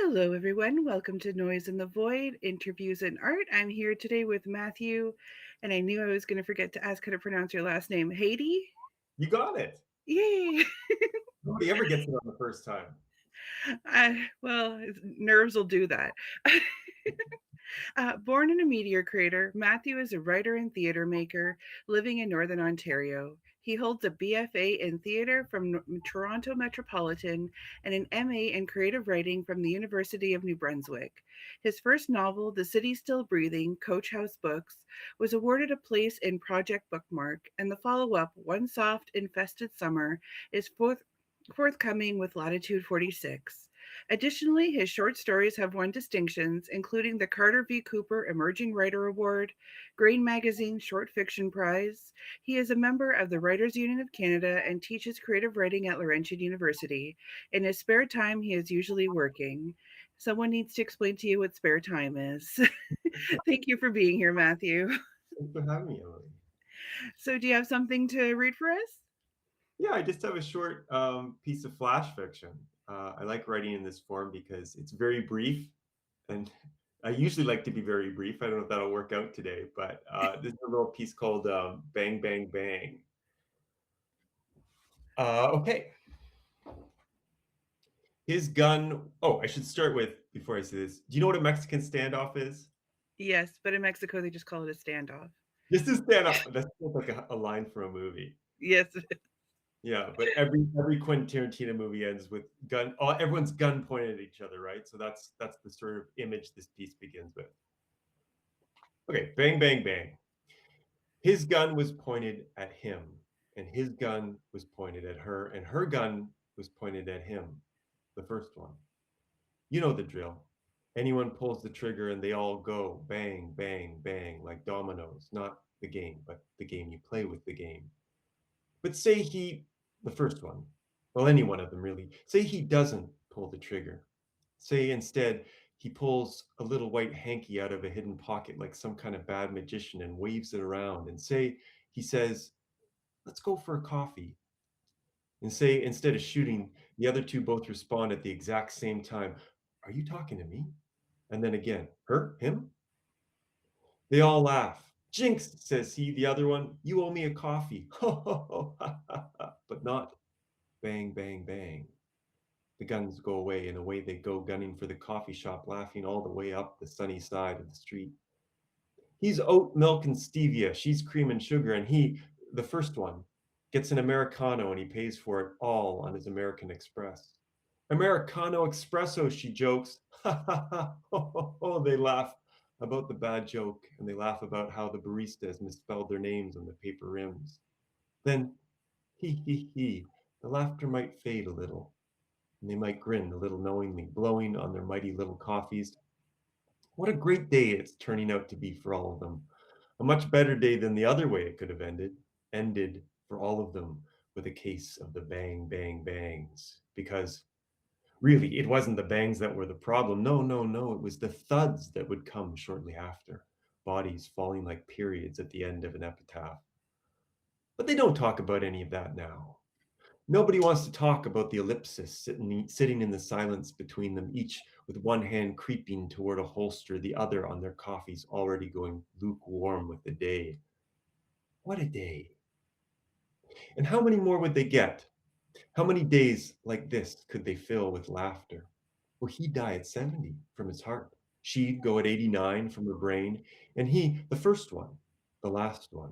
Hello, everyone. Welcome to Noise in the Void Interviews in Art. I'm here today with Matthew, and I knew I was going to forget to ask how to pronounce your last name. Heidi? You got it. Yay! Nobody ever gets it on the first time. Nerves will do that. Born in a meteor crater, Matthew is a writer and theater maker living in Northern Ontario. He holds a BFA in theater from Toronto Metropolitan and an MA in creative writing from the University of New Brunswick. His first novel, The City Still Breathing, Coach House Books, was awarded a place in Project Bookmark, and the follow up, One Soft Infested Summer, is forthcoming with Latitude 46. Additionally, his short stories have won distinctions, including the Carter V. Cooper Emerging Writer Award, Grain Magazine Short Fiction Prize. He is a member of the Writers Union of Canada and teaches creative writing at Laurentian University. In his spare time, he is usually working. Someone needs to explain to you what spare time is. Thank you for being here, Matthew. Thanks for having me, Emily. So, do you have something to read for us? Yeah, I just have a short piece of flash fiction. I like writing in this form because it's very brief, and I usually like to be very brief. I don't know if that'll work out today, but this is a little piece called Bang, Bang, Bang. Okay. His gun. Oh, I should start with, before I say this, do you know what a Mexican standoff is? Yes, but in Mexico, they just call it a standoff. Just a standoff. That's like a line from a movie. Yes. Yeah, but every Quentin Tarantino movie ends with gun. Everyone's gun pointed at each other, right? So that's the sort of image this piece begins with. Okay, bang, bang, bang. His gun was pointed at him, and his gun was pointed at her, and her gun was pointed at him, the first one. You know the drill. Anyone pulls the trigger and they all go bang, bang, bang, like dominoes. Not the game, but the game you play with the game. But say the first one, well, any one of them really, say he doesn't pull the trigger. Say instead, he pulls a little white hanky out of a hidden pocket like some kind of bad magician and waves it around. And say he says, let's go for a coffee. And say instead of shooting, the other two both respond at the exact same time. Are you talking to me? And then again, her, him? They all laugh. Jinx, says he, the other one, you owe me a coffee. Ho, ho, ho, ha, ha, ha. But not bang, bang, bang. The guns go away, and away they go, gunning for the coffee shop, laughing all the way up the sunny side of the street. He's oat milk and stevia, she's cream and sugar, and he, the first one, gets an Americano and he pays for it all on his American Express. Americano Espresso, she jokes. Ha ha ha, ho ho ho, they laugh about the bad joke, and they laugh about how the baristas misspelled their names on the paper rims. Then, he, the laughter might fade a little, and they might grin a little knowingly, blowing on their mighty little coffees. What a great day it's turning out to be for all of them. A much better day than the other way it could have ended for all of them with a case of the bang, bang, bangs. Because really, it wasn't the bangs that were the problem. No, no, no. It was the thuds that would come shortly after, bodies falling like periods at the end of an epitaph. But they don't talk about any of that now. Nobody wants to talk about the ellipsis sitting in the silence between them, each with one hand creeping toward a holster, the other on their coffees already going lukewarm with the day. What a day. And how many more would they get? How many days like this could they fill with laughter? Well, he'd die at 70 from his heart. She'd go at 89 from her brain. And he, the first one, the last one,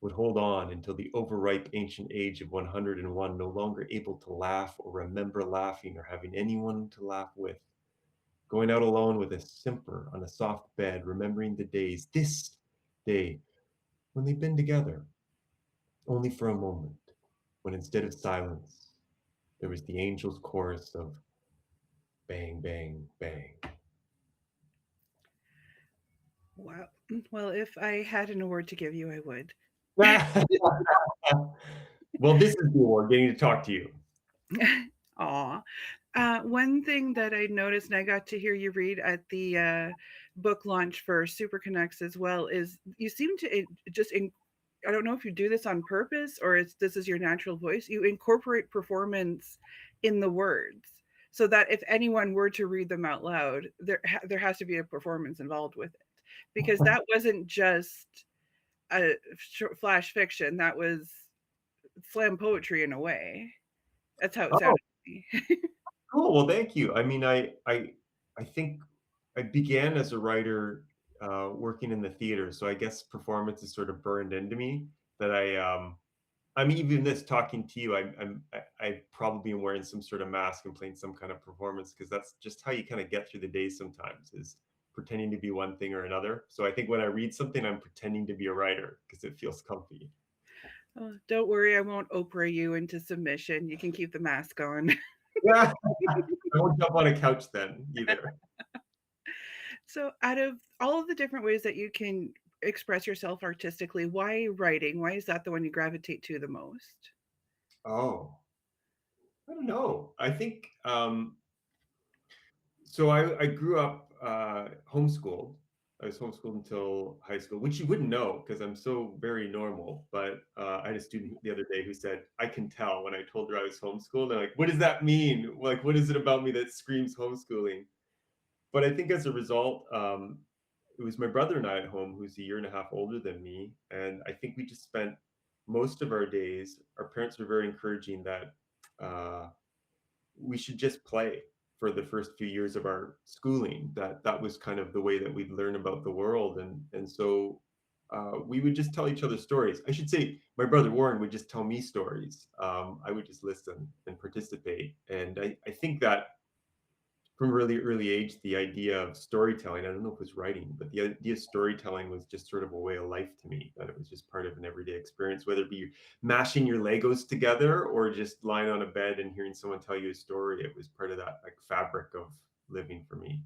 would hold on until the overripe ancient age of 101, no longer able to laugh or remember laughing or having anyone to laugh with. Going out alone with a simper on a soft bed, remembering the days, this day, when they'd been together, only for a moment, when instead of silence, there was the angel's chorus of bang, bang, bang. Wow. Well, if I had an award to give you, I would. Well, this is the award, getting to talk to you. Aw. One thing that I noticed, and I got to hear you read at the book launch for Super Connects as well, is you seem to I don't know if you do this on purpose or this is your natural voice. You incorporate performance in the words. so that if anyone were to read them out loud, there has to be a performance involved with it, because that wasn't just a flash fiction. That was slam poetry in a way. That's how it Oh, sounded to me. cool. Well, thank you. I mean, I think I began as a writer working in the theater, so I guess performance is sort of burned into me that I mean, even this talking to you, I probably am wearing some sort of mask and playing some kind of performance because that's just how you kind of get through the day sometimes is pretending to be one thing or another. So I think when I read something, I'm pretending to be a writer because it feels comfy. Oh, don't worry, I won't Oprah you into submission. You can keep the mask on. Yeah, I won't jump on a couch then either. So, out of all of the different ways that you can express yourself artistically, why writing? Why is that the one you gravitate to the most? Oh, I don't know. I think so. I grew up homeschooled. I was homeschooled until high school, which you wouldn't know because I'm so very normal. But I had a student the other day who said, "I can tell when I told her I was homeschooled." And I'm like, what does that mean? Like, what is it about me that screams homeschooling? But I think as a result, it was my brother and I at home, who's a year and a half older than me, and I think we just spent most of our days. Our parents were very encouraging that. Uh, we should just play for the first few years of our schooling. That was kind of the way that we'd learn about the world, and so we would just tell each other stories. I should say, my brother Warren would just tell me stories. I would just listen and participate, and I think that from a really early age, the idea of storytelling, I don't know if it was writing, but the idea of storytelling was just sort of a way of life to me, that it was just part of an everyday experience, whether it be mashing your Legos together or just lying on a bed and hearing someone tell you a story. It was part of that like fabric of living for me.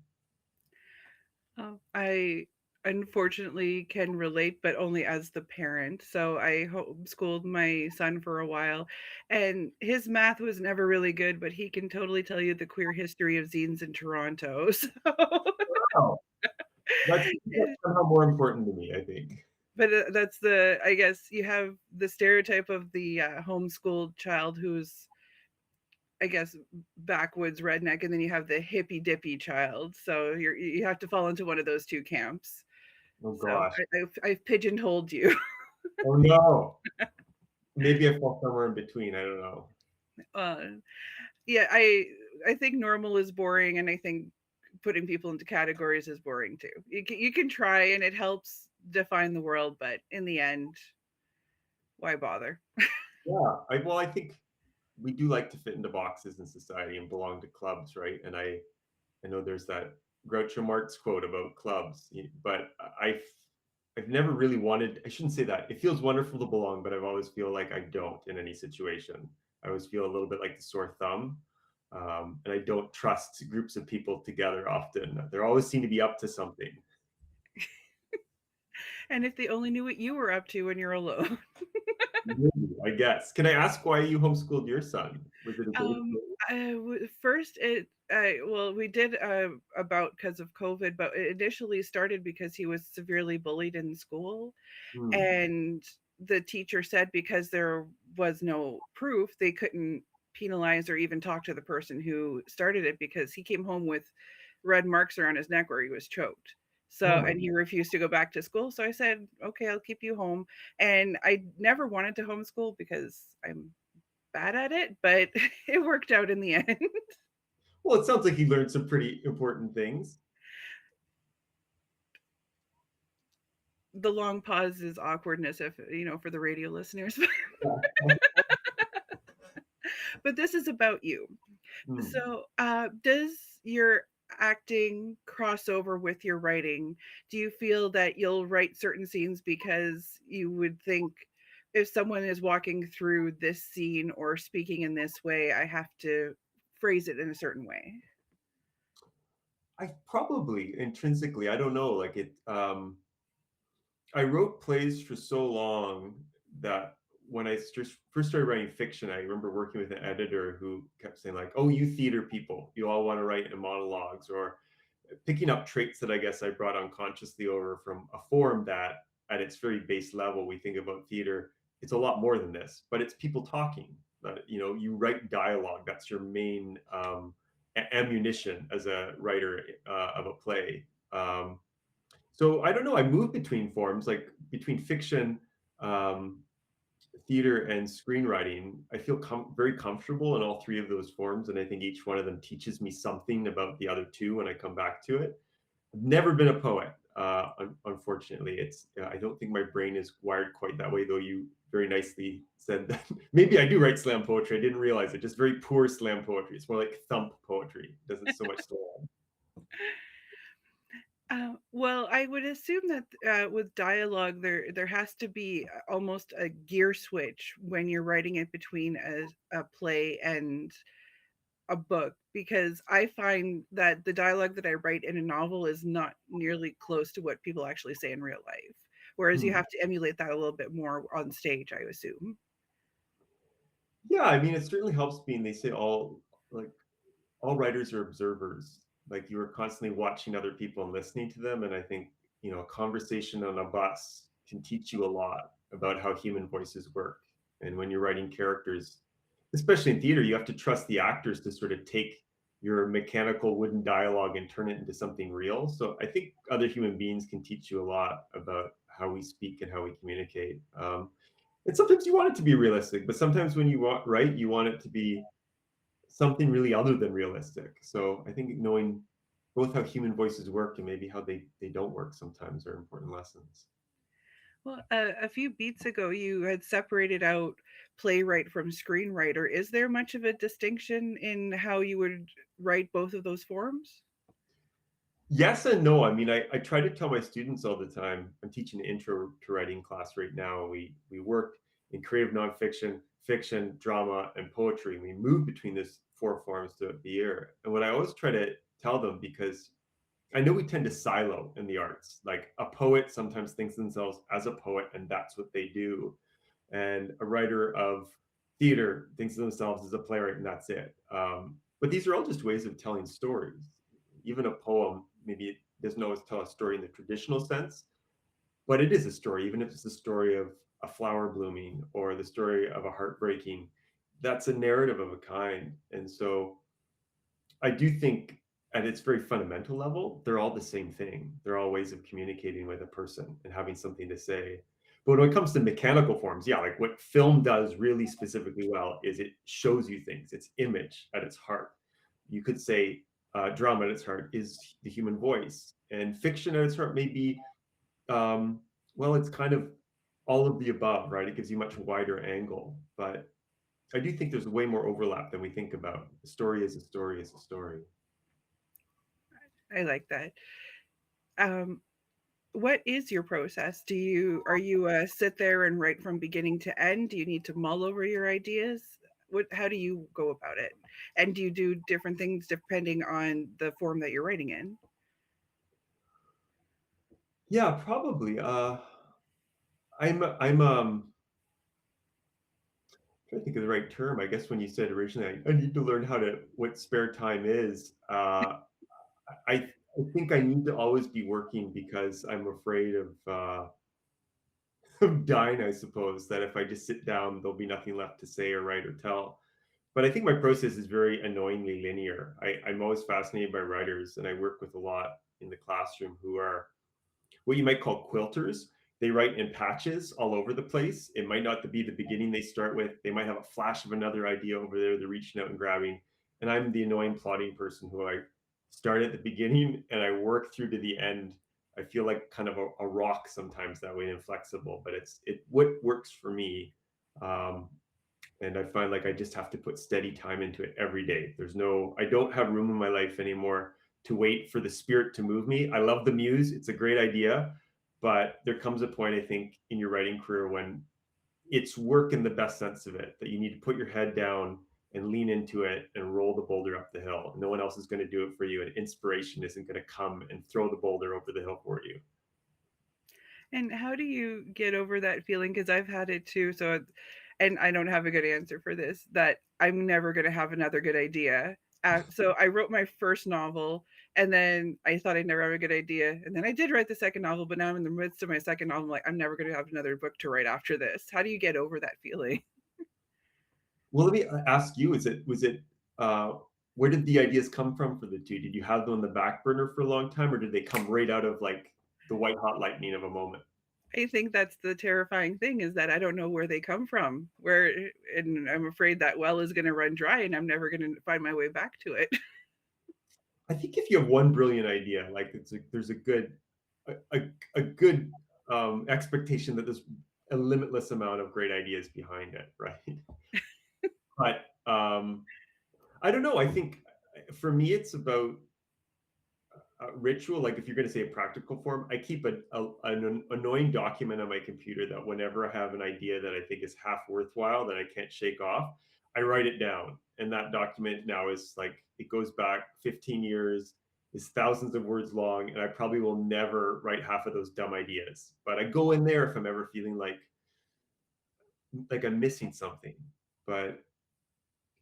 Oh, I unfortunately can relate, but only as the parent. So I homeschooled my son for a while, and his math was never really good, but he can totally tell you the queer history of zines in Toronto. So, Oh, that's somehow more important to me, I think. but that's the, I guess you have the stereotype of the homeschooled child who's, I guess, backwoods redneck, and then you have the hippy dippy child. So you have to fall into one of those two camps. Oh So gosh. I've pigeonholed you. Oh no. Maybe I fall somewhere in between. I don't know. Uh, yeah, I think normal is boring, and I think putting people into categories is boring too. You can try, and it helps define the world, but in the end, why bother? Yeah. Well, I think we do like to fit into boxes in society and belong to clubs, right? And I know there's that Groucho Marx quote about clubs, but I've never really wanted. I shouldn't say that. It feels wonderful to belong, but I've always feel like I don't in any situation. I always feel a little bit like the sore thumb, and I don't trust groups of people together often. They always seem to be up to something. And if they only knew what you were up to when you're alone. Maybe, I guess. Can I ask why you homeschooled your son? Was it a good Um, thing? First, well, we did about because of COVID, but it initially started because he was severely bullied in school, Hmm. and the teacher said because there was no proof, they couldn't penalize or even talk to the person who started it because he came home with red marks around his neck where he was choked. Oh So, my. and he refused to go back to school. So I said, okay, I'll keep you home. And I never wanted to homeschool because I'm bad at it, but it worked out in the end. Well, it sounds like you learned some pretty important things. The long pause is awkwardness, if for the radio listeners. Yeah. But this is about you. Hmm. So, does your acting cross over with your writing? Do you feel that you'll write certain scenes because you would think, if someone is walking through this scene or speaking in this way, I have to phrase it in a certain way? I probably intrinsically, I don't know, like I wrote plays for so long that when I first started writing fiction, I remember working with an editor who kept saying like, "Oh, you theater people, you all want to write in monologues," or picking up traits that I guess I brought unconsciously over from a form that, at its very base level, we think about theater. It's a lot more than this, but it's people talking. You write dialogue. That's your main ammunition as a writer of a play. Um, so I don't know. I move between forms, like between fiction, um, theater, and screenwriting. I feel very comfortable in all three of those forms, and I think each one of them teaches me something about the other two when I come back to it. I've never been a poet, unfortunately. It's I don't think my brain is wired quite that way. Though you very nicely said that maybe I do write slam poetry. I didn't realize it. Just very poor slam poetry. It's more like thump poetry. It doesn't so much slam. Well, I would assume that with dialogue, there has to be almost a gear switch when you're writing it between a play and a book, because I find that the dialogue that I write in a novel is not nearly close to what people actually say in real life. Whereas you Hmm. have to emulate that a little bit more on stage, I assume. Yeah, I mean, it certainly helps being. They say like all writers are observers. Like you are constantly watching other people and listening to them. And I think, a conversation on a bus can teach you a lot about how human voices work. And when you're writing characters, especially in theater, you have to trust the actors to sort of take your mechanical wooden dialogue and turn it into something real. So I think other human beings can teach you a lot about how we speak and how we communicate. And sometimes you want it to be realistic, but sometimes when you write, you want it to be something really other than realistic. So I think knowing both how human voices work and maybe how they don't work sometimes are important lessons. Well, a few beats ago, you had separated out playwright from screenwriter. Is there much of a distinction in how you would write both of those forms? Yes and no. I mean, I try to tell my students all the time. I'm teaching an intro to writing class right now. We work in creative nonfiction, fiction, drama, and poetry. We move between these four forms throughout the year. And what I always try to tell them, because I know we tend to silo in the arts. Like a poet sometimes thinks themselves as a poet, and that's what they do. And a writer of theater thinks of themselves as a playwright, and that's it. But these are all just ways of telling stories. Even a poem, maybe it doesn't always tell a story in the traditional sense, but it is a story, even if it's the story of a flower blooming or the story of a heartbreaking. That's a narrative of a kind. And so I do think at its very fundamental level, they're all the same thing. They're all ways of communicating with a person and having something to say. But when it comes to mechanical forms, yeah, like what film does really specifically well is it shows you things. It's image at its heart. You could say drama at its heart is the human voice, and fiction at its heart may be, well, it's kind of all of the above, right? It gives you much wider angle. But I do think there's way more overlap than we think about. A story is a story is a story. I like that. Um, what is your process? Are you sit there and write from beginning to end? Do you need to mull over your ideas? How do you go about it? And do you do different things depending on the form that you're writing in? Yeah, probably. I'm trying to think of the right term. I guess when you said originally, I need to learn how to what spare time is. I think I need to always be working because I'm afraid of of dying. I suppose that if I just sit down, there'll be nothing left to say or write or tell. But I think my process is very annoyingly linear. I'm always fascinated by writers, and I work with a lot in the classroom who are what you might call quilters. They write in patches all over the place. It might not be the beginning they start with. They might have a flash of another idea over there. They're reaching out and grabbing. And I'm the annoying plotting person who I start at the beginning and I work through to the end. I feel like kind of a rock sometimes that way, inflexible, but it what works for me. Um, and I find like I just have to put steady time into it every day. I don't have room in my life anymore to wait for the spirit to move me. I love the muse, it's a great idea, but there comes a point, I think, in your writing career when it's work in the best sense of it, that you need to put your head down and lean into it and roll the boulder up the hill. No one else is going to do it for you, and inspiration isn't going to come and throw the boulder over the hill for you. And how do you get over that feeling? Because I've had it too. And I don't have a good answer for this, that I'm never going to have another good idea. So I wrote my first novel, and then I thought I'd never have a good idea. And then I did write the second novel, but now I'm in the midst of my second novel. I'm like, I'm never going to have another book to write after this. How do you get over that feeling? Well, let me ask you: was it uh, Where did the ideas come from for the two? Did you have them on the back burner for a long time, or did they come right out of like the white hot lightning of a moment? I think that's the terrifying thing is that I don't know where they come from. Where and I'm afraid that well is going to run dry and I'm never going to find my way back to it. I think if you have one brilliant idea, like there's a good a good expectation that there's a limitless amount of great ideas behind it, right? But I don't know. I think for me, it's about ritual. Like if you're going to say a practical form, I keep an annoying document on my computer that whenever I have an idea that I think is half worthwhile that I can't shake off, I write it down. And that document now is like, it goes back 15 years, is thousands of words long, and I probably will never write half of those dumb ideas. But I go in there if I'm ever feeling like I'm missing something. But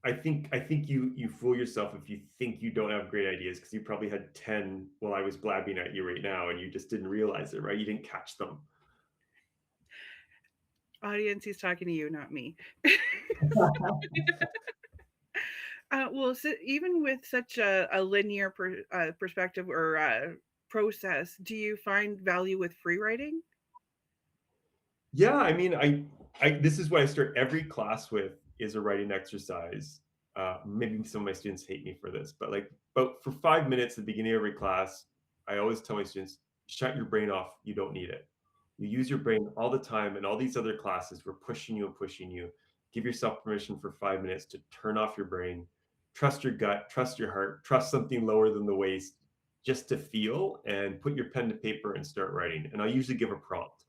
I think you fool yourself if you think you don't have great ideas because you probably had 10 while I was blabbing at you right now and you just didn't realize it, right? You didn't catch them. Audience, he's talking to you, not me. Well, so even with such a linear perspective or process, do you find value with free writing? Yeah, I mean, I this is what I start every class with is a writing exercise. Maybe some of my students hate me for this, but like, but for 5 minutes at the beginning of every class, I always tell my students, shut your brain off. You don't need it. You use your brain all the time, and all these other classes, we're pushing you and pushing you. Give yourself permission for 5 minutes to turn off your brain, trust your gut, trust your heart, trust something lower than the waist, just to feel and put your pen to paper and start writing. And I'll usually give a prompt.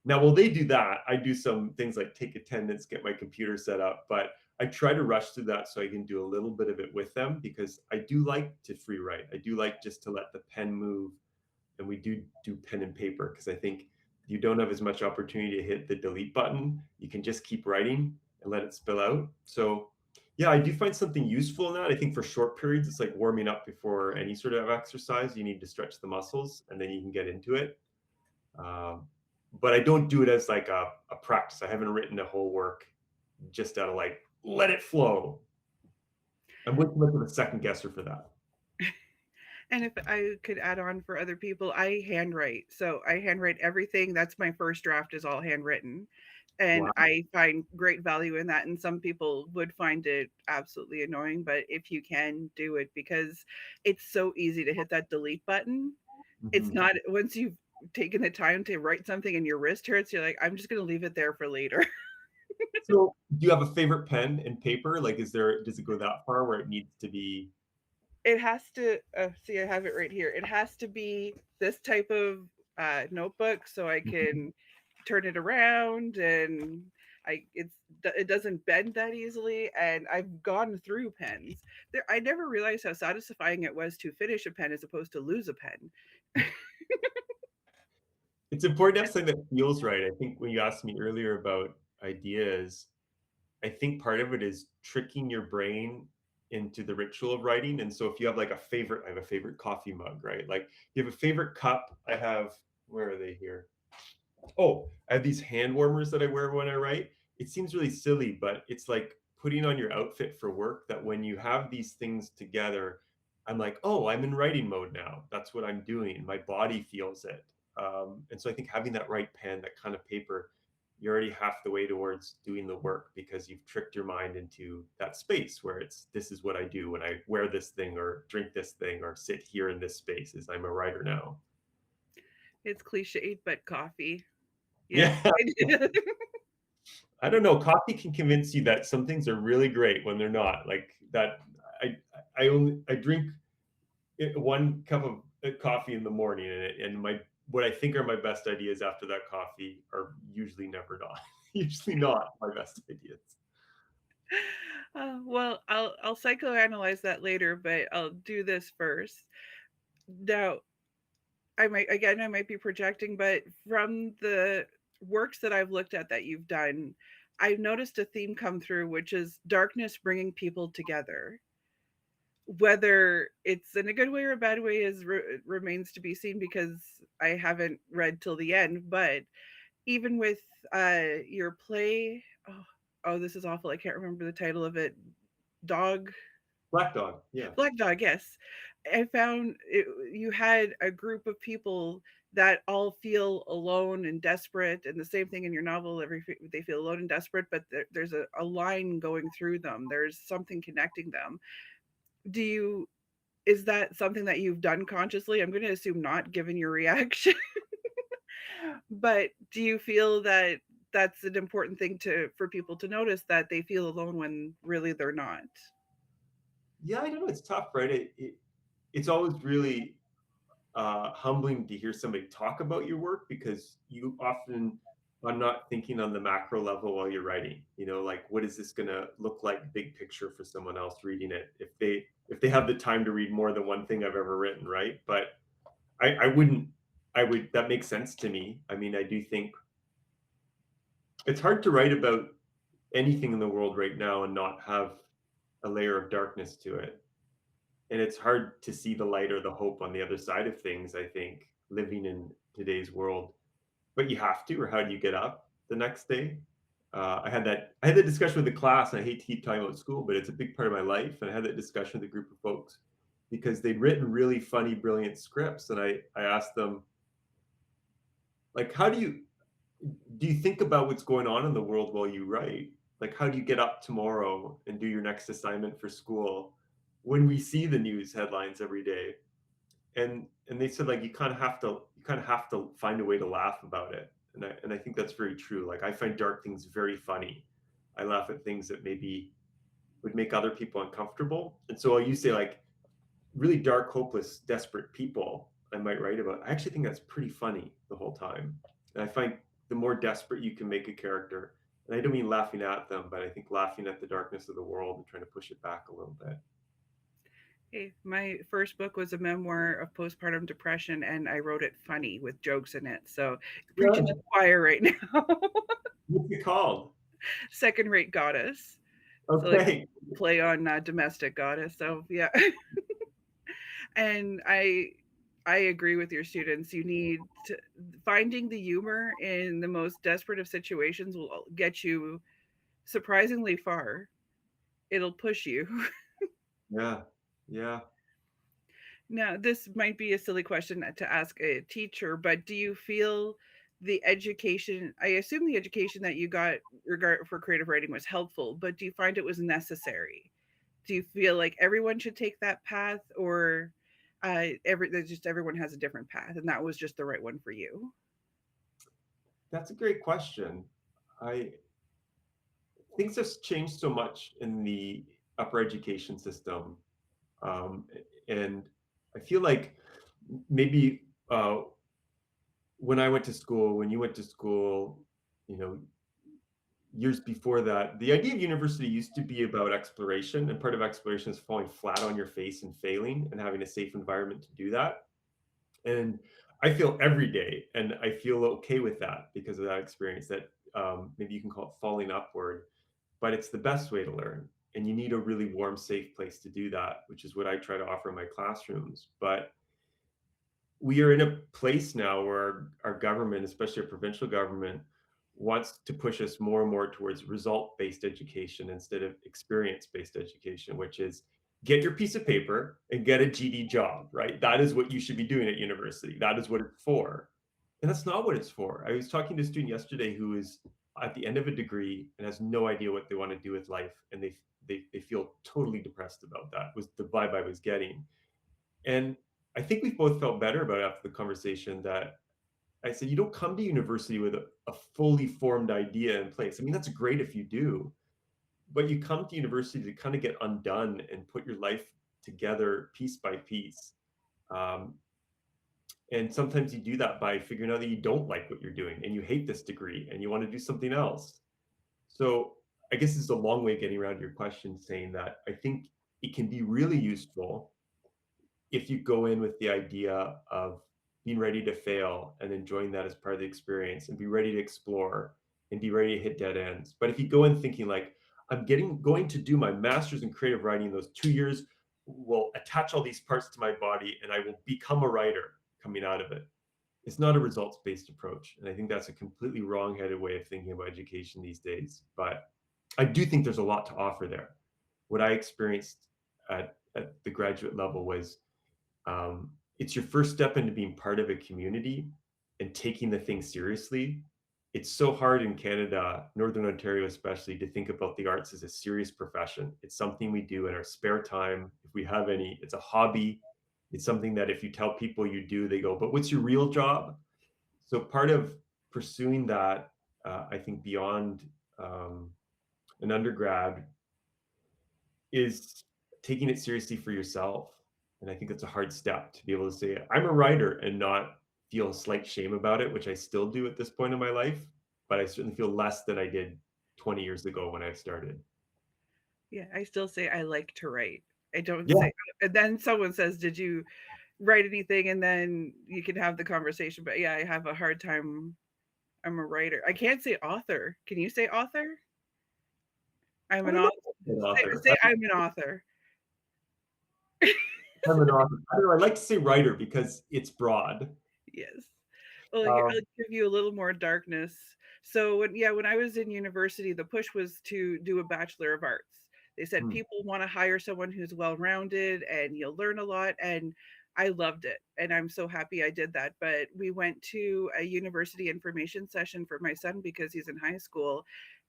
Now, while they do that, I do some things like take attendance, get my computer set up, but I try to rush through that so I can do a little bit of it with them because I do like to free write. I do like just to let the pen move, and we do pen and paper because I think you don't have as much opportunity to hit the delete button. You can just keep writing and let it spill out. So, yeah, I do find something useful in that. I think for short periods, it's like warming up before any sort of exercise. You need to stretch the muscles and then you can get into it. Um, but I don't do it as like a practice. I haven't written a whole work just out of like let it flow. I'm with much of a second guesser for that. And if I could add on for other people, I handwrite. So I handwrite everything. That's my first draft is all handwritten. And Wow. I find great value in that. And some people would find it absolutely annoying, but if you can do it because it's so easy to hit that delete button. It's Mhm. not once you've taken the time to write something and your wrist hurts, you're like, I'm just gonna leave it there for later. So, do you have a favorite pen and paper? Like, does it go that far where it needs to be? It has to see, I have it right here. It has to be this type of notebook so I Mhm. can turn it around and it doesn't bend that easily. And I've gone through pens. I never realized how satisfying it was to finish a pen as opposed to lose a pen. It's important to have something that feels right. I think when you asked me earlier about ideas, I think part of it is tricking your brain into the ritual of writing. And so if you have like I have a favorite coffee mug, right? Like you have a favorite cup. Where are they here? Oh, I have these hand warmers that I wear when I write. It seems really silly, but it's like putting on your outfit for work that when you have these things together, I'm like, oh, I'm in writing mode now. That's what I'm doing. My body feels it. And so I think having that right pen, that kind of paper, you're already half the way towards doing the work because you've tricked your mind into that space where it's this is what I do when I wear this thing or drink this thing or sit here in this space is I'm a writer now. It's cliched, but coffee. Yes. Yeah. I don't know. Coffee can convince you that some things are really great when they're not. Like that, I I drink one cup of coffee in the morning, and my what I think are my best ideas after that coffee are usually never not. Usually not my best ideas. Well, I'll psychoanalyze that later, but I'll do this first. Now, I might be projecting, but from the works that I've looked at that you've done, I've noticed a theme come through, which is darkness bringing people together. Whether it's in a good way or a bad way remains to be seen because I haven't read till the end. But even with your play, oh, this is awful. I can't remember the title of it. Dog. Black Dog. Yeah. Black Dog, yes. I found you had a group of people that all feel alone and desperate, and the same thing in your novel. They feel alone and desperate, but there's a line going through them. There's something connecting them. Do you Is that something that you've done consciously? I'm going to assume not, given your reaction. But do you feel that that's an important thing to for people to notice, that they feel alone when really they're not? Yeah, I don't know. It's tough, right? It's always really humbling to hear somebody talk about your work because you often are not thinking on the macro level while you're writing. You know, like what is this going to look like big picture for someone else reading it if they have the time to read more than one thing I've ever written, right? But I wouldn't. I would. That makes sense to me. I mean, I do think it's hard to write about anything in the world right now and not have a layer of darkness to it. And it's hard to see the light or the hope on the other side of things, I think, living in today's world. But you have to, or how do you get up the next day? I had that discussion with the class, and I hate to keep talking about school, but it's a big part of my life. And I had that discussion with a group of folks because they'd written really funny, brilliant scripts. And I asked them, like, how do you think about what's going on in the world while you write? Like, how do you get up tomorrow and do your next assignment for school when we see the news headlines every day? And they said, like, you kind of have to find a way to laugh about it. And I think that's very true. Like, I find dark things very funny. I laugh at things that maybe would make other people uncomfortable. And so you say, like, really dark, hopeless, desperate people I might write about. I actually think that's pretty funny the whole time. And I find the more desperate you can make a character, and I don't mean laughing at them, but I think laughing at the darkness of the world and trying to push it back a little bit. Hey, my first book was a memoir of postpartum depression, and I wrote it funny with jokes in it. So preaching to Yeah. the choir right now. What's it called? Second rate goddess. So like Okay. play on domestic goddess. So yeah. And I agree with your students. You need to, finding the humor in the most desperate of situations will get you surprisingly far. It'll push you. Yeah. Yeah. Now, this might be a silly question to ask a teacher, but do you feel the education, I assume the education that you got for creative writing was helpful, but do you find it was necessary? Do you feel like everyone should take that path, or everyone has a different path and that was just the right one for you? That's a great question. I Things have changed so much in the upper education system, um, and I feel like maybe when I went to school, when you went to school, you know, years before that, the idea of university used to be about exploration, and part of exploration is falling flat on your face and failing, and having a safe environment to do that. And I feel every day, and I feel okay with that because of that experience. That maybe you can call it falling upward, but it's the best way to learn. And you need a really warm, safe place to do that, which is what I try to offer in my classrooms. But we are in a place now where our government, especially our provincial government, wants to push us more and more towards result-based education instead of experience-based education, which is get your piece of paper and get a GD job, right? That is what you should be doing at university. That is what it's for. And that's not what it's for. I was talking to a student yesterday who is at the end of a degree and has no idea what they want to do with life. And they feel totally depressed about that, was the vibe I was getting. And I think we both felt better about it after the conversation that I said, you don't come to university with a fully formed idea in place. I mean, that's great if you do, but you come to university to kind of get undone and put your life together piece by piece. Um, and sometimes you do that by figuring out that you don't like what you're doing and you hate this degree and you want to do something else. So I guess this is a long way of getting around your question, saying that I think it can be really useful if you go in with the idea of being ready to fail and enjoying that as part of the experience and be ready to explore and be ready to hit dead ends. But if you go in thinking like, going to do my master's in creative writing, those 2 years will attach all these parts to my body and I will become a writer coming out of it. It's not a results based approach. And I think that's a completely wrong headed way of thinking about education these days. But I do think there's a lot to offer there. What I experienced at the graduate level was it's your first step into being part of a community and taking the thing seriously. It's so hard in Canada, Northern Ontario especially, to think about the arts as a serious profession. It's something we do in our spare time, if we have any. It's a hobby. It's something that if you tell people you do, they go, "But what's your real job?" So part of pursuing that, I think beyond an undergrad is taking it seriously for yourself. And I think that's a hard step to be able to say, I'm a writer and not feel a slight shame about it, which I still do at this point in my life, but I certainly feel less than I did 20 years ago when I started. Yeah, I still say I like to write. I don't Yeah. say, and then someone says, "Did you write anything?" And then you can have the conversation. But yeah, I have a hard time. I'm a writer. I can't say author. Can you say author? I'm I an don't know author. if I'm an Say, author. say I'm an author. I'm an author. I don't know. I like to say writer because it's broad. Yes. Well, here, I'll Um, give you a little more darkness. So when I was in university, the push was to do a Bachelor of Arts. They said hmm, people want to hire someone who's well-rounded and you'll learn a lot. And I loved it. And I'm so happy I did that. But we went to a university information session for my son because he's in high school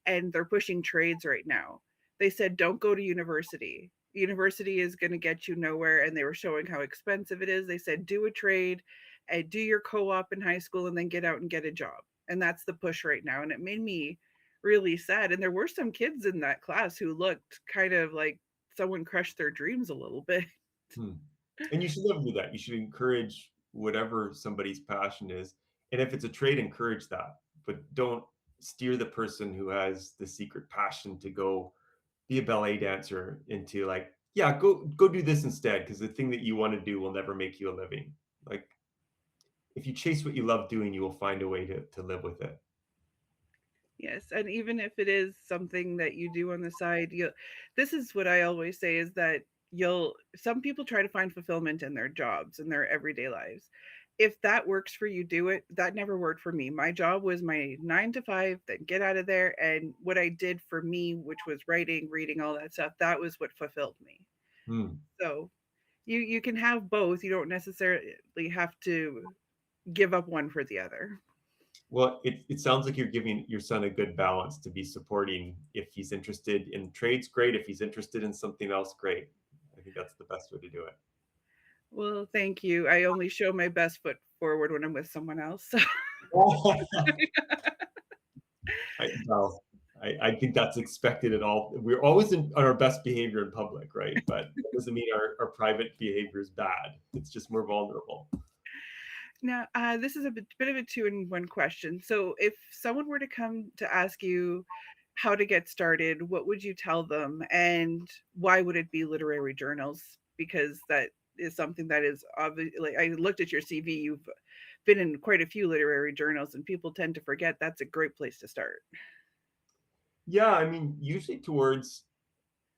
and they're pushing trades right now. They said, don't go to university. University is going to get you nowhere. And they were showing how expensive it is. They said, do a trade and do your co-op in high school and then get out and get a job. And that's the push right now. And it made me really sad. And there were some kids in that class who looked kind of like someone crushed their dreams a little bit. hmm. And you should never do that. You should encourage whatever somebody's passion is. And if it's a trade, encourage that. But don't steer the person who has the secret passion to go be a ballet dancer into like, yeah, go do this instead, because the thing that you want to do will never make you a living. Like if you chase what you love doing, you will find a way to live with it. Yes, and even if it is something that you do on the side, you this is what I always say is that you'll some people try to find fulfillment in their jobs in their everyday lives. If that works for you, do it. That never worked for me. My job was my 9 to 5, then get out of there. And what I did for me, which was writing, reading, all that stuff, that was what fulfilled me. Hmm. So you can have both. You don't necessarily have to give up one for the other. Well, it sounds like you're giving your son a good balance to be supporting. If he's interested in trades, great. If he's interested in something else, great. I think that's the best way to do it. Well, thank you. I only show my best foot forward when I'm with someone else. So Well, I think that's expected at all. We're always on our best behavior in public, right? But that doesn't mean our private behavior is bad. It's just more vulnerable. now, this is a bit of a two-in-one question. So, if someone were to come to ask you how to get started, what would you tell them, and why would it be literary journals? Because that is something that is obviously. Like, I looked at your CV. You've been in quite a few literary journals, and people tend to forget that's a great place to start. Yeah, I mean, usually towards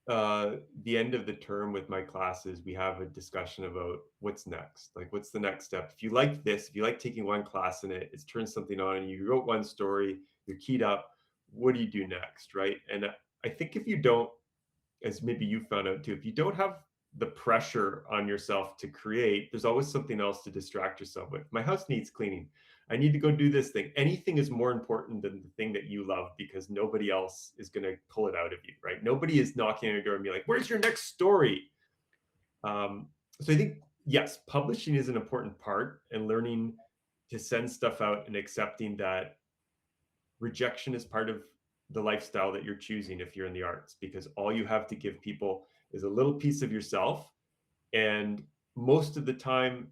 the end of the term with my classes, we have a discussion about what's next. Like, what's the next step? If you like this, if you like taking one class in it, it's turned something on, and you wrote one story, you're keyed up. What do you do next, right? And I think if you don't, as maybe you found out too, if you don't have the pressure on yourself to create, there's always something else to distract yourself with. My house needs cleaning. I need to go do this thing. Anything is more important than the thing that you love because nobody else is going to pull it out of you, right? Nobody is knocking on your door and be like, "Where's your next story?" So I think yes, publishing is an important part, and learning to send stuff out and accepting that rejection is part of the lifestyle that you're choosing if you're in the arts, because all you have to give people is a little piece of yourself, and most of the time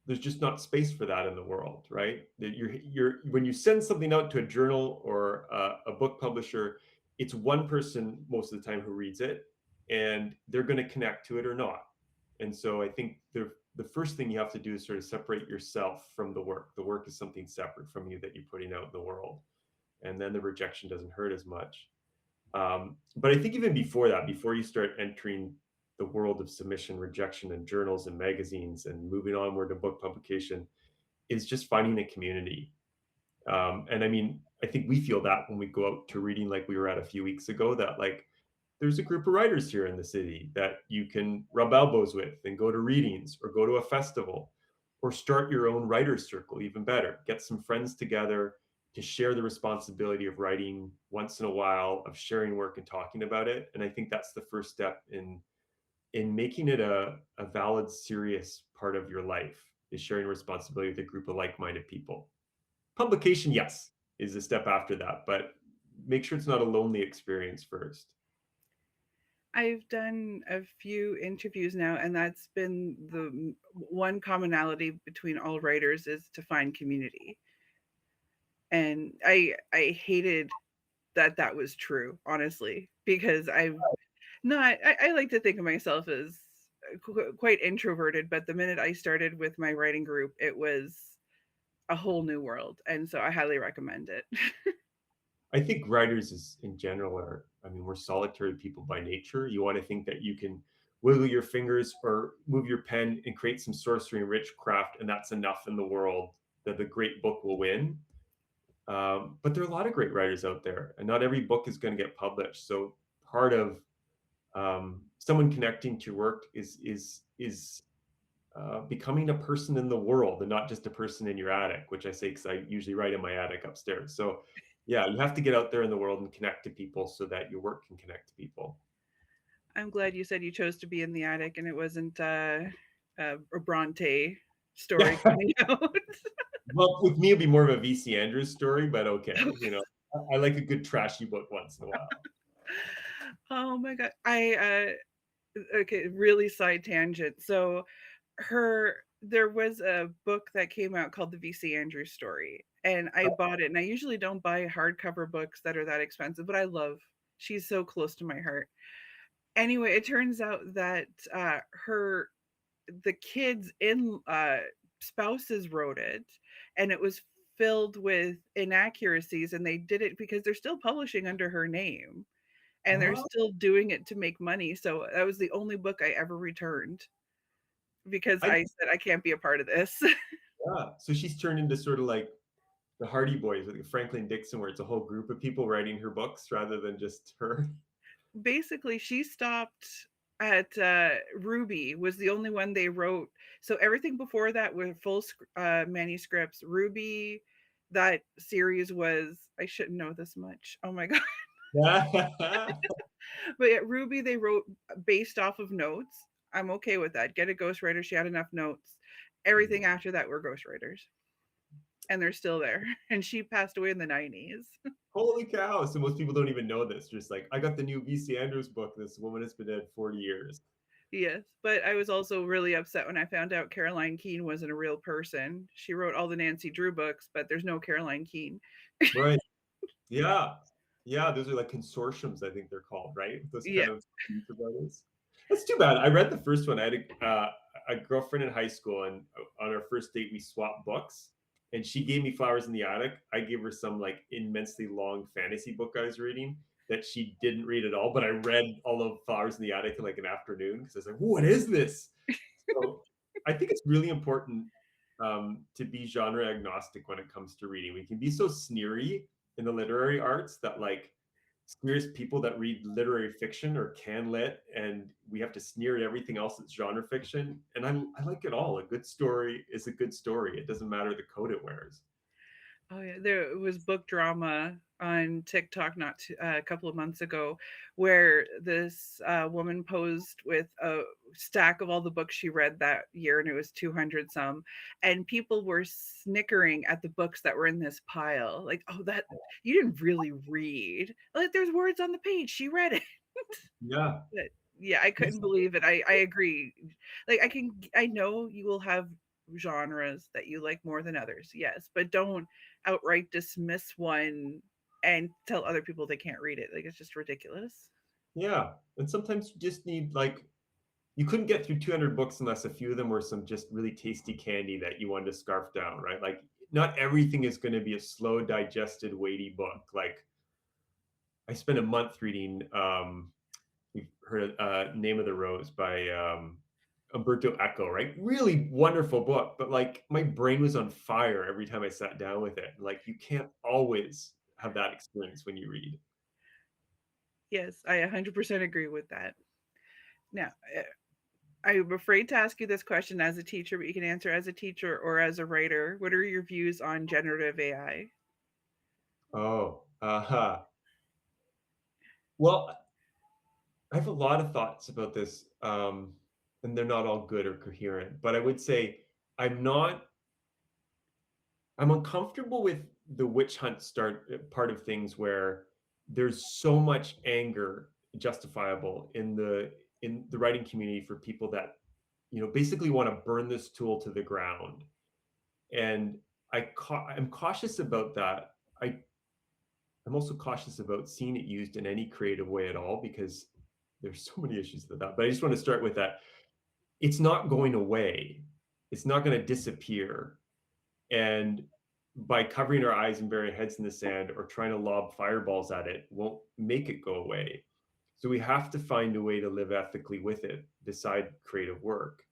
there's just not space for that in the world, right? That you're when you send something out to a journal or a book publisher, it's one person most of the time who reads it, and they're going to connect to it or not. And so I think the first thing you have to do is sort of separate yourself from the work. The work is something separate from you that you're putting out in the world, and then the rejection doesn't hurt as much. But I think even before that, before you start entering the world of submission, rejection, and journals and magazines, and moving onward to book publication, is just finding a community. And I mean, I think we feel that when we go out to reading, like we were at a few weeks ago, that like there's a group of writers here in the city that you can rub elbows with and go to readings or go to a festival or start your own writer's circle, even better. Get some friends together to share the responsibility of writing once in a while, of sharing work and talking about it. And I think that's the first step in making it a valid, serious part of your life, is sharing responsibility with a group of like-minded people. Publication, yes, is a step after that, but make sure it's not a lonely experience first. I've done a few interviews now, and that's been the one commonality between all writers is to find community. And I hated that that was true, honestly, because I've not. I like to think of myself as quite introverted, but the minute I started with my writing group, it was a whole new world, and so I highly recommend it. I think writers is in general are, I mean, we're solitary people by nature. You want to think that you can wiggle your fingers or move your pen and create some sorcery and witchcraft, and that's enough in the world that the great book will win. But there are a lot of great writers out there, and not every book is going to get published. So part of someone connecting to your work is becoming a person in the world and not just a person in your attic, which I say because I usually write in my attic upstairs. So, yeah, you have to get out there in the world and connect to people so that your work can connect to people. I'm glad you said you chose to be in the attic and it wasn't a Bronte story Yeah. coming out. Well, with me, it'd be more of a VC Andrews story, but okay. I like a good trashy book once in a while. Oh my god. Okay, really side tangent. So her there was a book that came out called the VC Andrews story, and I bought it, and I usually don't buy hardcover books that are that expensive, but I love she's so close to my heart. Anyway, it turns out that her the kids in spouses wrote it, and it was filled with inaccuracies, and they did it because they're still publishing under her name and they're Oh, still doing it to make money. So that was the only book I ever returned because I I said I can't be a part of this. yeah. So she's turned into sort of like the Hardy Boys, like Franklin Dixon, where it's a whole group of people writing her books rather than just her. Basically, she stopped at Ruby was the only one they wrote. So everything before that were full manuscripts. Ruby, that series was I shouldn't know this much. Oh my god! Yeah. But at Ruby, they wrote based off of notes. I'm okay with that. Get a ghostwriter. She had enough notes. Everything after that were ghostwriters, and they're still there. And she passed away in the 90s. Holy cow. So most people don't even know this. Just like, I got the new VC Andrews book. This woman has been dead 40 years. Yes, but I was also really upset when I found out Caroline Keene wasn't a real person. She wrote all the Nancy Drew books, but there's no Caroline Keene. Right. Yeah. Yeah. Those are like consortiums, I think they're called, right? Those Yeah. kind of brothers. That's too bad. I read the first one. I had a girlfriend in high school, and on our first date, we swapped books. And she gave me Flowers in the Attic. I gave her some like immensely long fantasy book I was reading that she didn't read at all. But I read all of Flowers in the Attic in like an afternoon because I was like, what is this? So I think it's really important to be genre agnostic when it comes to reading. We can be so sneery in the literary arts that like sneers people that read literary fiction or can lit, and we have to sneer at everything else that's genre fiction. And I like it all. A good story is a good story. It doesn't matter the coat it wears. Oh yeah, there was book drama on TikTok a couple of months ago, where this woman posed with a stack of all the books she read that year, and it was 200 some, and people were snickering at the books that were in this pile, like, "Oh, that you didn't really read. Like, there's words on the page. She read it." Yeah. But yeah, I couldn't believe it. I agree. Like I know you will have genres that you like more than others. Yes, but don't outright dismiss one and tell other people they can't read it. Like it's just ridiculous. Yeah. And sometimes you just need like you couldn't get through 200 books unless a few of them were some just really tasty candy that you wanted to scarf down, right? Like not everything is going to be a slow digested weighty book. Like I spent a month reading you've heard Name of the Rose by Umberto Eco, right? Really wonderful book, but like my brain was on fire every time I sat down with it. Like you can't always have that experience when you read. Yes, I 100% agree with that. Now, I'm afraid to ask you this question as a teacher, but you can answer as a teacher or as a writer. What are your views on generative AI? Oh, well, I have a lot of thoughts about this, and they're not all good or coherent. But I would say I'm not. I'm uncomfortable with the witch hunt start part of things where there's so much anger justifiable in the writing community for people that basically want to burn this tool to the ground. And I'm cautious about that. I'm also cautious about seeing it used in any creative way at all because there's so many issues with that. But I just want to start with that. It's not going away. It's not going to disappear. And by covering our eyes and burying our heads in the sand or trying to lob fireballs at it won't make it go away. So we have to find a way to live ethically with it beside creative work.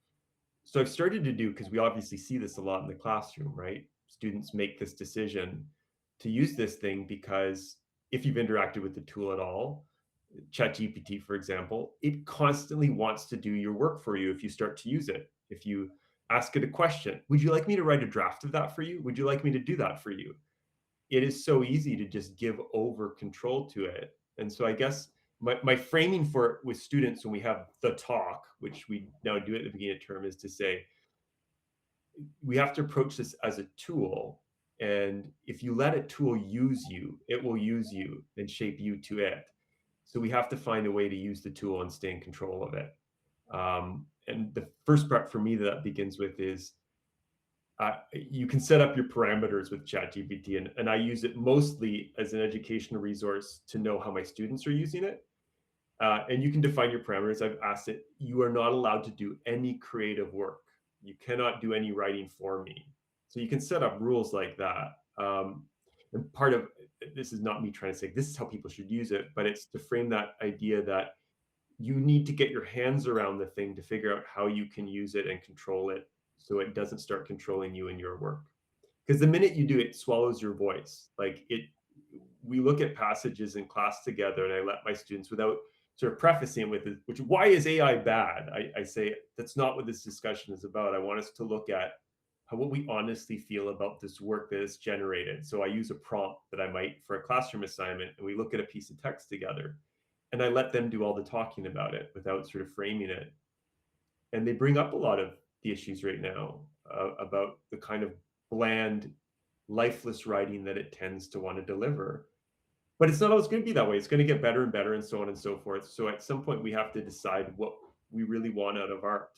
So I've started to do, because we obviously see this a lot in the classroom, right? Students make this decision to use this thing because if you've interacted with the tool at all, ChatGPT, for example, it constantly wants to do your work for you if you start to use it. If you ask it a question, would you like me to write a draft of that for you? Would you like me to do that for you? It is so easy to just give over control to it. And so I guess my framing for it with students when we have the talk, which we now do at the beginning of term, is to say, we have to approach this as a tool. And if you let a tool use you, it will use you and shape you to it. So we have to find a way to use the tool and stay in control of it. And the first part for me that begins with is you can set up your parameters with ChatGPT, and I use it mostly as an educational resource to know how my students are using it. And you can define your parameters. I've asked it, you are not allowed to do any creative work. You cannot do any writing for me. So you can set up rules like that. And part of this is not me trying to say this is how people should use it, but it's to frame that idea that you need to get your hands around the thing to figure out how you can use it and control it so it doesn't start controlling you in your work. Because the minute you do, it swallows your voice. Like it, we look at passages in class together, and I let my students, without sort of prefacing with it, which why is AI bad? I say that's not what this discussion is about. I want us to look at what we honestly feel about this work that is generated. So I use a prompt that I might for a classroom assignment, and we look at a piece of text together, and I let them do all the talking about it without sort of framing it. And they bring up a lot of the issues right now about the kind of bland, lifeless writing that it tends to want to deliver. But it's not always going to be that way. It's going to get better and better, and so on and so forth. So at some point, we have to decide what we really want out of art.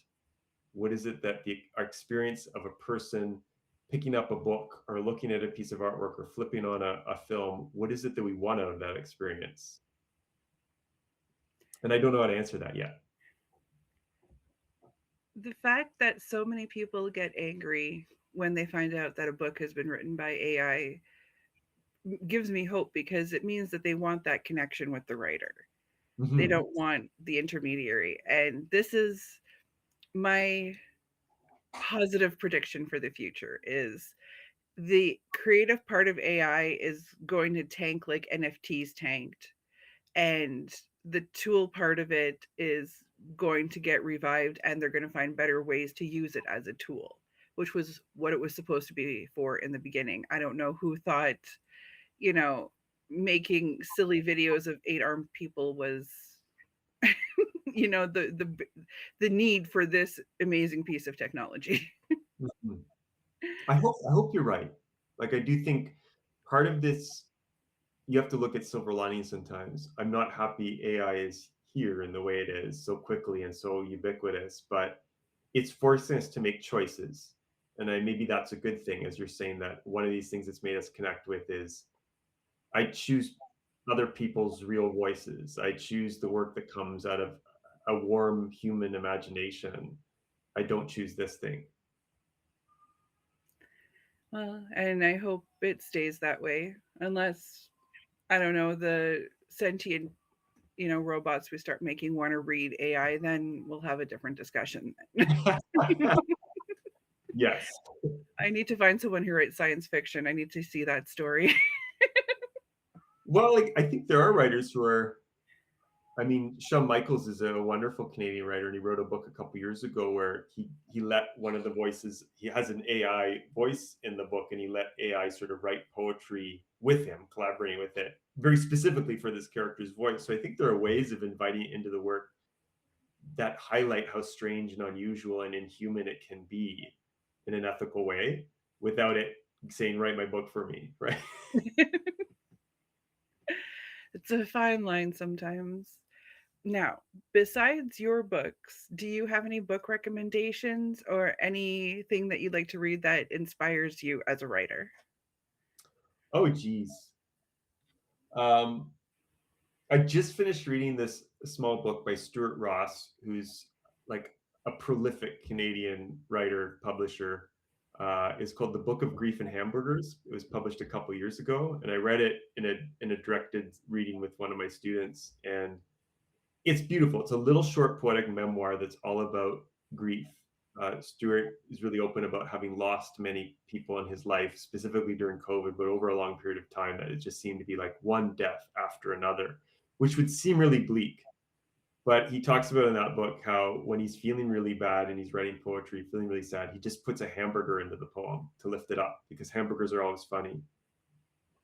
What is it that our experience of a person picking up a book or looking at a piece of artwork or flipping on a film, what is it that we want out of that experience? And I don't know how to answer that yet. The fact that so many people get angry when they find out that a book has been written by AI gives me hope because it means that they want that connection with the writer. They Mm-hmm. don't want the intermediary. And this is my positive prediction for the future is the creative part of AI is going to tank like NFTs tanked, and the tool part of it is going to get revived, and they're going to find better ways to use it as a tool, which was what it was supposed to be for in the beginning. I don't know who thought, you know, making silly videos of eight-armed people was you know the need for this amazing piece of technology. Mm-hmm. I hope you're right. Like I do think part of this, you have to look at silver linings sometimes. I'm not happy AI is here in the way it is so quickly and so ubiquitous, but it's forcing us to make choices. And maybe that's a good thing, as you're saying that one of these things that's made us connect with is I choose other people's real voices. I choose the work that comes out of a warm human imagination. I don't choose this thing. Well, and I hope it stays that way unless, I don't know, the sentient, robots we start making want to read AI, then we'll have a different discussion. Yes. I need to find someone who writes science fiction. I need to see that story. Well, like, I think there are writers who are. I mean, Shawn Michaels is a wonderful Canadian writer, and he wrote a book a couple years ago where he let one of the voices. He has an AI voice in the book, and he let AI sort of write poetry with him, collaborating with it very specifically for this character's voice. So I think there are ways of inviting it into the work that highlight how strange and unusual and inhuman it can be in an ethical way, without it saying, "Write my book for me," right? It's a fine line sometimes. Now, besides your books, do you have any book recommendations or anything that you'd like to read that inspires you as a writer? Oh, geez. Um, I just finished reading this small book by Stuart Ross, who's like a prolific Canadian writer, publisher. It's called The Book of Grief and Hamburgers. It was published a couple years ago, and I read it in a directed reading with one of my students, and it's beautiful. It's a little short poetic memoir that's all about grief. Stuart is really open about having lost many people in his life, specifically during COVID, but over a long period of time, that it just seemed to be like one death after another, which would seem really bleak. But he talks about in that book how when he's feeling really bad and he's writing poetry, feeling really sad, he just puts a hamburger into the poem to lift it up because hamburgers are always funny.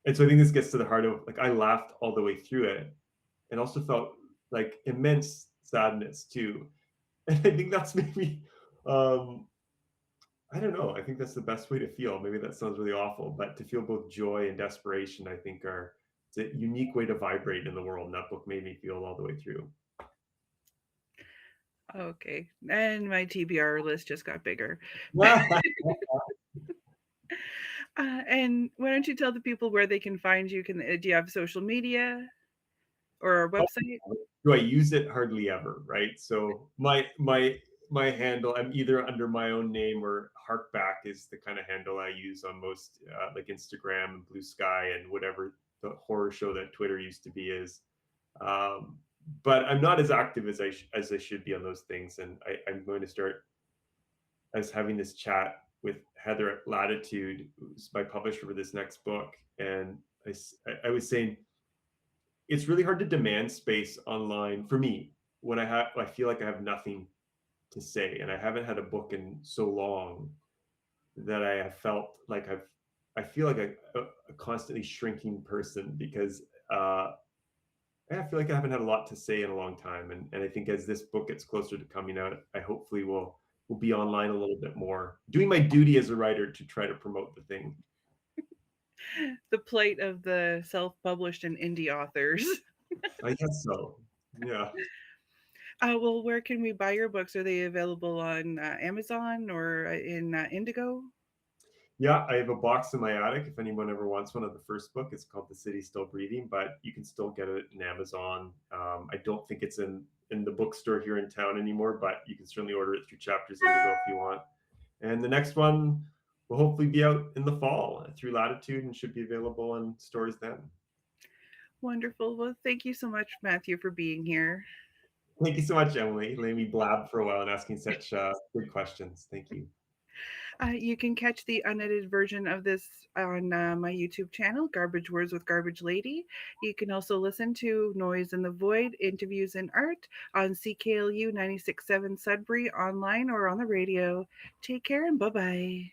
And so I think this gets to the heart of like I laughed all the way through it and also felt like immense sadness too. And I think that's maybe um I don't know. I think that's the best way to feel. Maybe that sounds really awful, but to feel both joy and desperation, I think are it's a unique way to vibrate in the world. And that book made me feel all the way through. Okay. And my TBR list just got bigger. And why don't you tell the people where they can find you? Do you have social media or a website? Do I use it? Hardly ever, right? So my handle, I'm either under my own name or Harkback is the kind of handle I use on most like Instagram and Blue Sky and whatever the horror show that Twitter used to be is. Um, but I'm not as active as as I should be on those things, and I'm going to start as having this chat with Heather at Latitude, who's my publisher for this next book, and I was saying it's really hard to demand space online for me when I feel like I have nothing to say, and I haven't had a book in so long that I have felt like I feel like a constantly shrinking person because I feel like I haven't had a lot to say in a long time, and I think as this book gets closer to coming out, I hopefully will be online a little bit more, doing my duty as a writer to try to promote the thing. The plight of the self-published and indie authors. I guess so. Yeah. Well, where can we buy your books? Are they available on Amazon or in Indigo? Yeah, I have a box in my attic. If anyone ever wants one of the first book, it's called The City Still Breathing, but you can still get it in Amazon. I don't think it's in the bookstore here in town anymore, but you can certainly order it through Chapters Indigo if you want. And the next one will hopefully be out in the fall through Latitude and should be available in stores then. Wonderful. Well, thank you so much, Matthew, for being here. Thank you so much, Emily. Letting me blab for a while and asking such good questions. Thank you. You can catch the unedited version of this on my YouTube channel, Garbage Words with Garbage Lady. You can also listen to Noise in the Void, Interviews in Art on CKLU 96.7 Sudbury online or on the radio. Take care and bye bye.